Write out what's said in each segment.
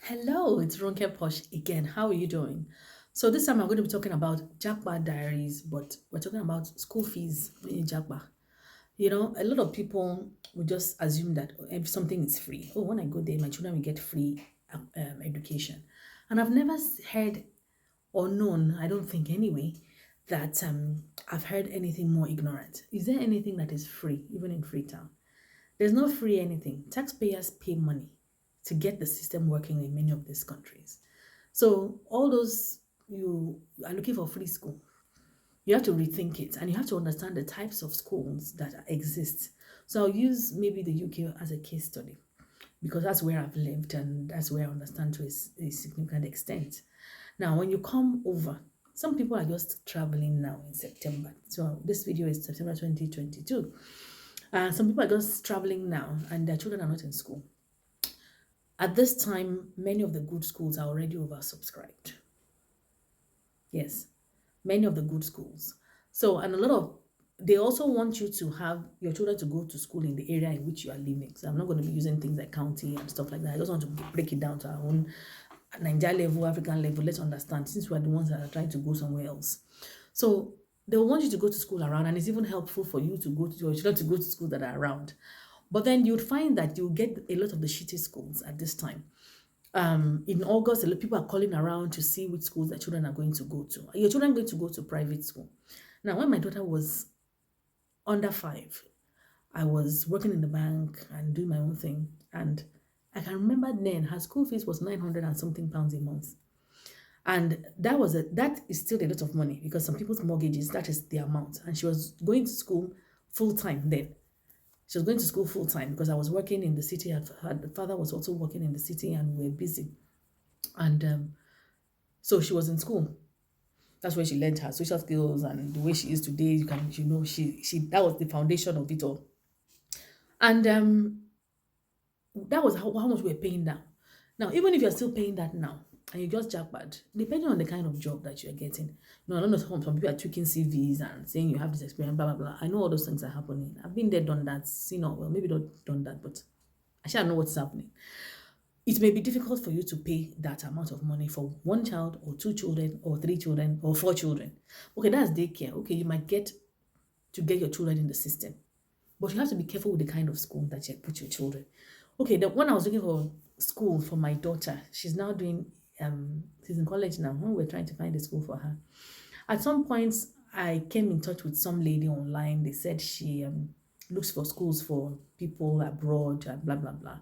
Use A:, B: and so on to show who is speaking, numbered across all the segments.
A: Hello, it's Ronke Poshe again. How are you doing? So this time I'm going to be talking about Japa Diaries, but we're talking about school fees in Japa. A lot of people would just assume that if something is free, oh, when I go there, my children will get free education. And I've never heard or known, I don't think anyway, that I've heard anything more ignorant. Is there anything that is free, even in Freetown? There's no free anything. Taxpayers pay money to get the system working in many of these countries. So all those you are looking for free school, you have to rethink it and you have to understand the types of schools that exist. So I'll use maybe the UK as a case study because that's where I've lived and that's where I understand to a significant extent. Now, when you come over, some people are just traveling now in September. So this video is September 2022. Some people are just traveling now and their children are not in school. At this time, many of the good schools are already oversubscribed. Yes, many of the good schools. So, and a lot of they also want you to have your children to go to school in the area in which you are living. So I'm not going to be using things like county and stuff like that. I just want to break it down to our own Nigeria level, African level. Let's understand since we're the ones that are trying to go somewhere else. So they want you to go to school around, and it's even helpful for you to go to your children to go to school that are around. But then you'd find that you get a lot of the shitty schools at this time. In August, a lot of people are calling around to see which schools their children are going to go to. Are your children going to go to private school? Now, when my daughter was under 5, I was working in the bank and doing my own thing. And I can remember then her school fees was 900 and something pounds a month. And that is still a lot of money because some people's mortgages, that is the amount. And she was going to school full time then. She was going to school full time because I was working in the city. Her father was also working in the city and we were busy. And so she was in school. That's where she learned her social skills and the way she is today. She that was the foundation of it all. And that was how much we were paying now. Now, even if you're still paying that now, and you just jackpot, depending on the kind of job that you're getting, I don't know, some people are tweaking CVs and saying you have this experience, blah, blah, blah. I know all those things are happening. I've been there, done that, well, maybe not done that, but I shall know what's happening. It may be difficult for you to pay that amount of money for one child or two children or three children or four children. Okay, that's daycare. Okay, you might get to get your children in the system. But you have to be careful with the kind of school that you put your children. Okay, when I was looking for school for my daughter, she's now doing, she's in college now, when we're trying to find a school for her. At some points, I came in touch with some lady online. They said she looks for schools for people abroad and blah, blah, blah.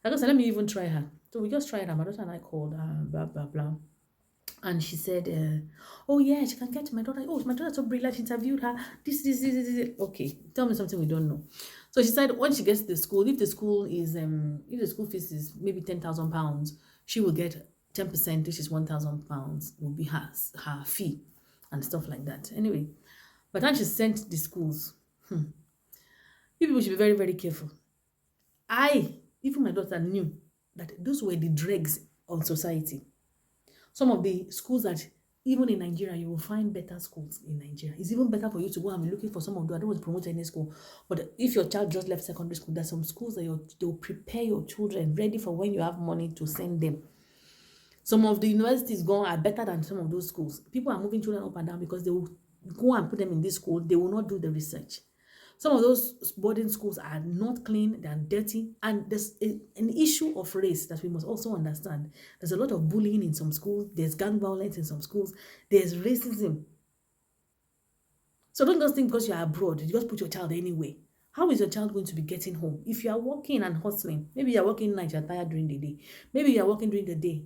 A: I just said, let me even try her. So we just tried her. My daughter and I called her, blah, blah, blah. And she said, oh, yeah, she can get my daughter. Oh, my daughter's so brilliant. She interviewed her. This. Okay, tell me something we don't know. So she said, when she gets to the school, if the school fees is maybe £10,000, she will get 10%, which is £1,000, will be her fee and stuff like that. Anyway, but then she sent the schools. You people should be very, very careful. Even my daughter knew that those were the dregs on society. Some of the schools that even in Nigeria, you will find better schools in Nigeria. It's even better for you to go and be looking for some of those. I don't want to promote any school, but if your child just left secondary school, there's some schools that they'll prepare your children ready for when you have money to send them. Some of the universities are better than some of those schools. People are moving children up and down because they will go and put them in this school. They will not do the research. Some of those boarding schools are not clean, they're dirty, and there's an issue of race that we must also understand. There's a lot of bullying in some schools, there's gang violence in some schools, there's racism. So don't just think because you're abroad, you just put your child anywhere. How is your child going to be getting home? If you are working and hustling, maybe you're working night, you're tired during the day. Maybe you're working during the day.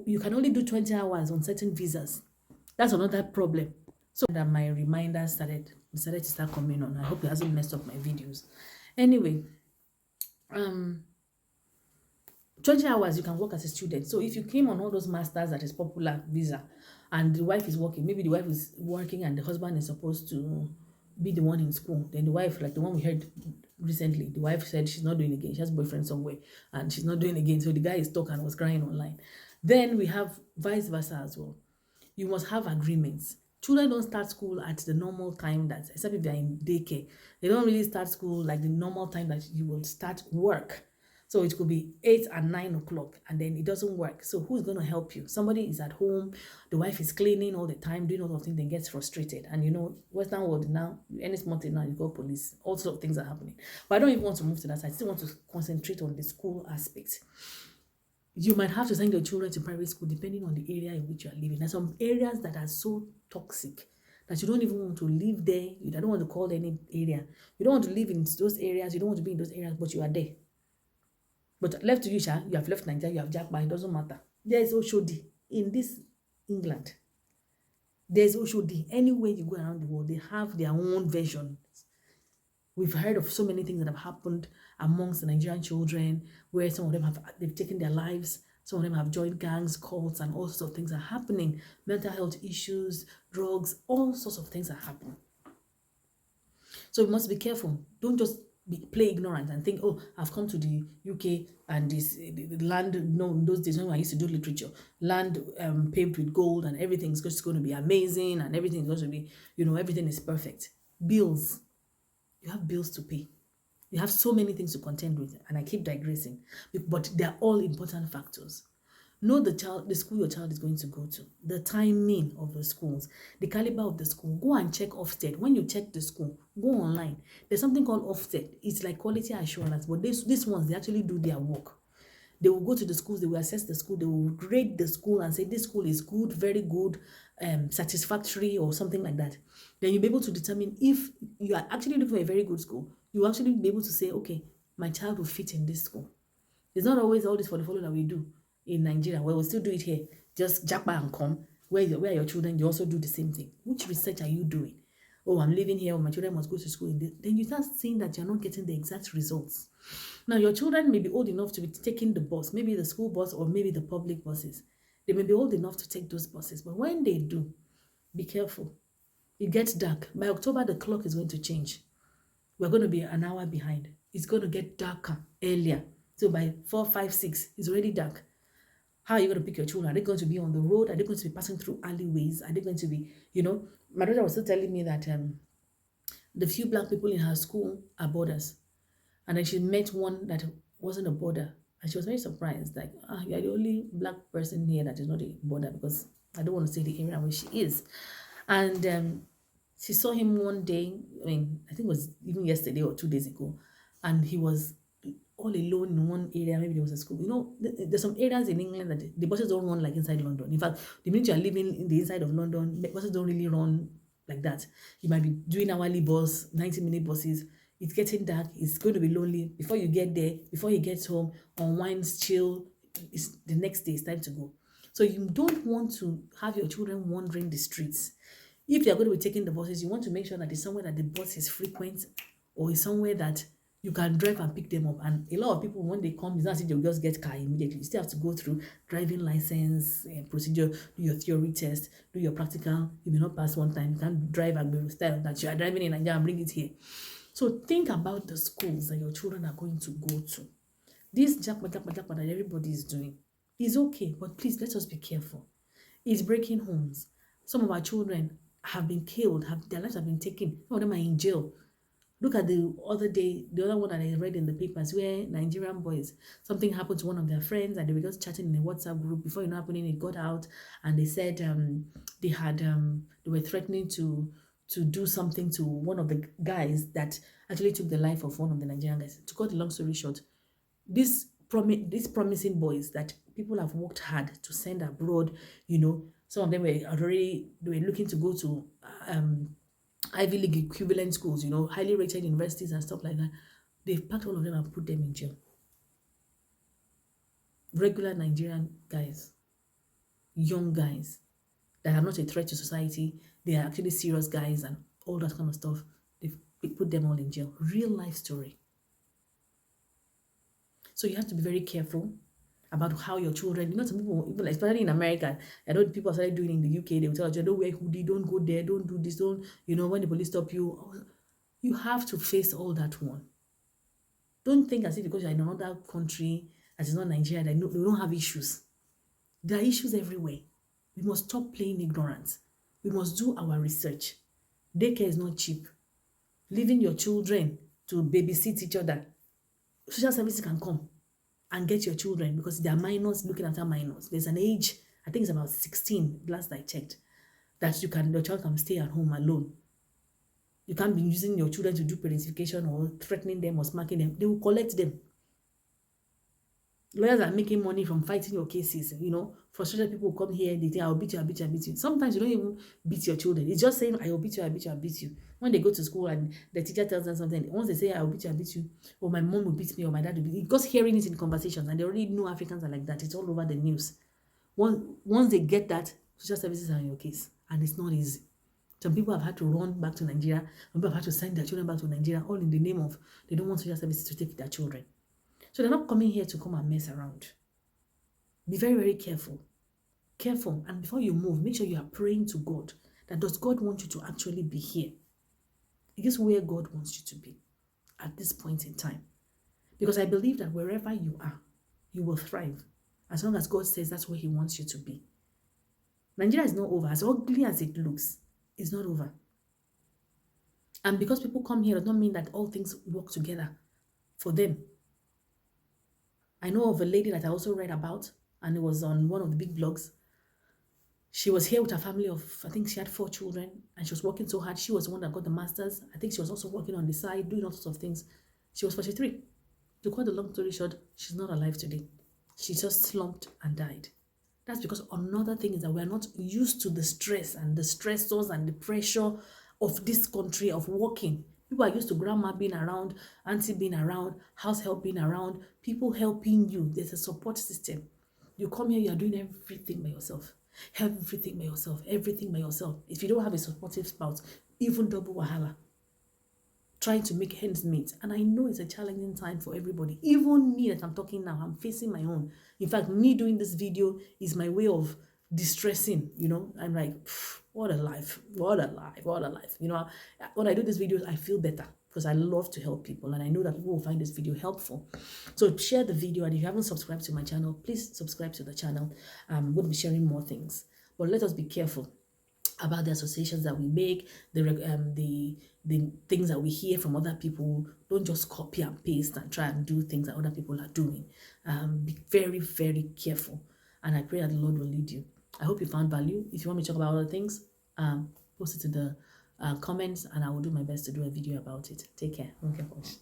A: You can only do 20 hours on certain visas. That's another problem. So that my reminder decided to start coming on. I hope it hasn't messed up my videos. Anyway, 20 hours you can work as a student. So if you came on all those masters that is popular visa and the wife is working, maybe the wife is working and the husband is supposed to be the one in school. Then the wife, like the one we heard recently, the wife said she's not doing again. She has a boyfriend somewhere and she's not doing again. So the guy is stuck and was crying online. Then we have vice versa as well. You must have agreements. Children don't start school at the normal time except if they're in daycare. They don't really start school like the normal time that you will start work. So it could be 8 and 9 o'clock, and then it doesn't work. So who's going to help you? Somebody is at home, the wife is cleaning all the time, doing all of things, then gets frustrated. And Western world now, any small thing now, you go police. All sorts of things are happening. But I don't even want to move to that side. I still want to concentrate on the school aspect. You might have to send your children to private school depending on the area in which you are living. There's some areas that are so toxic that you don't even want to live there. You don't want to call any area. You don't want to live in those areas. You don't want to be in those areas, but you are there. But left to you, Sha, you have left Nigeria, you have Japa, it doesn't matter. There is Oshodi in this England. There's Oshodi. Anywhere you go around the world, they have their own version. We've heard of so many things that have happened amongst the Nigerian children, where some of them they've taken their lives, some of them have joined gangs, cults, and all sorts of things are happening. Mental health issues, drugs, all sorts of things are happening. So we must be careful. Don't just play ignorant and think, oh, I've come to the UK and the land, no, in those days when I used to do literature, land paved with gold and everything's just going to be amazing and everything's going to be, everything is perfect. Bills. You have bills to pay. You have so many things to contend with, and I keep digressing, but they're all important factors. Know the school your child is going to go to, the timing of the schools, the caliber of the school. Go and check Ofsted. When you check the school, go online. There's something called Ofsted. It's like quality assurance, but these ones, they actually do their work. They will go to the schools, they will assess the school, they will grade the school and say this school is good, very good, satisfactory, or something like that. Then you'll be able to determine if you are actually looking for a very good school. You'll actually be able to say, okay, my child will fit in this school. It's not always all this for the follow that we do in Nigeria. Well, we'll still do it here. Just japa and come. Where your children, you also do the same thing. Which research are you doing? Oh, I'm living here, my children must go to school. Then you start seeing that you're not getting the exact results. Now, your children may be old enough to be taking the bus, maybe the school bus or maybe the public buses. They may be old enough to take those buses. But when they do, be careful. It gets dark. By October, the clock is going to change. We're going to be an hour behind. It's going to get darker earlier. So by 4, 5, 6, it's already dark. How are you going to pick your children? Are they going to be on the road? Are they going to be passing through alleyways? Are they going to be, my daughter was still telling me that the few black people in her school are boarders. And then she met one that wasn't a border. And she was very surprised, like, you're the only black person here that is not a border, because I don't want to say the area where she is. And she saw him one day, I think it was even yesterday or 2 days ago, and he was all alone in one area. Maybe there was a school. There's some areas in England that the buses don't run like inside London. In fact, the minute you are living in the inside of London, buses don't really run like that. You might be doing hourly bus, 90-minute buses. It's getting dark. It's going to be lonely. Before you get there, before he gets home, unwinds, chill, it's the next day, it's time to go. So you don't want to have your children wandering the streets. If you're going to be taking the buses, you want to make sure that it's somewhere that the bus is frequent, or it's somewhere that you can drive and pick them up. And a lot of people, when they come, it's not as if they'll just get car immediately. You still have to go through driving license procedure, do your theory test, do your practical. You may not pass one time. You can't drive and be style that you are driving in Nigeria and bring it here. So think about the schools that your children are going to go to. This japa that everybody is doing is okay, but please let us be careful. It's breaking homes. Some of our children have been killed, their lives have been taken. Some of them are in jail. Look at the other one that I read in the papers, where Nigerian boys, something happened to one of their friends and they were just chatting in a WhatsApp group. Before happening, it got out and they said they were threatening to do something to one of the guys that actually took the life of one of the Nigerian guys. To cut the long story short, these promising boys that people have worked hard to send abroad, some of them they were looking to go to Ivy League equivalent schools, highly rated universities and stuff like that. They've packed all of them and put them in jail. Regular Nigerian guys, young guys that are not a threat to society. They are actually serious guys and all that kind of stuff. They've put them all in jail. Real life story. So you have to be very careful about how your children, some people, even especially in America, I know people are started doing in the UK, they will tell you, don't wear hoodie, don't go there, don't do this, don't, when the police stop you, you have to face all that one. Don't think as if because you're in another country, that is not Nigeria, that they don't have issues. There are issues everywhere. We must stop playing ignorance. We must do our research. Daycare is not cheap. Leaving your children to babysit each other, social services can come. and get your children because they are minors looking after minors. There's an age, I think it's about 16, last I checked, that your child can stay at home alone. You can't be using your children to do parentification or threatening them or smacking them. They will collect them. Lawyers are making money from fighting your cases. Frustrated people will come here, they think, I'll beat you, I'll beat you, I'll beat you. Sometimes you don't even beat your children. It's just saying, I will beat you, I'll beat you, I'll beat you. When they go to school and the teacher tells them something, once they say, I'll beat you, I'll beat you, or my mom will beat me, or my dad will beat me, because hearing it in conversations, and they already know Africans are like that. It's all over the news. Once they get that, social services are in your case, and it's not easy. Some people have had to run back to Nigeria. Some people have had to send their children back to Nigeria, all in the name of they don't want social services to take their children. So they're not coming here to come and mess around. Be very, very careful. Careful. And before you move, make sure you are praying to God. That does God want you to actually be here? It is where God wants you to be at this point in time. Because I believe that wherever you are, you will thrive. As long as God says that's where he wants you to be. Nigeria is not over. As ugly as it looks, it's not over. And because people come here does not mean that all things work together for them. I know of a lady that I also read about, and it was on one of the big blogs. She was here with her family of, I think she had 4 children, and she was working so hard. She was the one that got the masters. I think she was also working on the side, doing all sorts of things. She was 43. To cut the long story short, she's not alive today. She just slumped and died. That's because another thing is that we are not used to the stress and the stressors and the pressure of this country of working. People are used to grandma being around, auntie being around, house help being around, people helping you. There's a support system. You come here, you are doing everything by yourself. Everything by yourself. Everything by yourself. If you don't have a supportive spouse, even double wahala. Trying to make ends meet. And I know it's a challenging time for everybody. Even me that I'm talking now, I'm facing my own. In fact, me doing this video is my way of distressing, I'm like, what a life, what a life, what a life. When I do these videos, I feel better because I love to help people and I know that people will find this video helpful. So share the video, and if you haven't subscribed to my channel, please subscribe to the channel. I'm going to be sharing more things. But let us be careful about the associations that we make, the things that we hear from other people. Don't just copy and paste and try and do things that other people are doing. Be very, very careful. And I pray that the Lord will lead you. I hope you found value. If you want me to talk about other things, post it in the comments, and I will do my best to do a video about it. Take care. Okay, Poshe.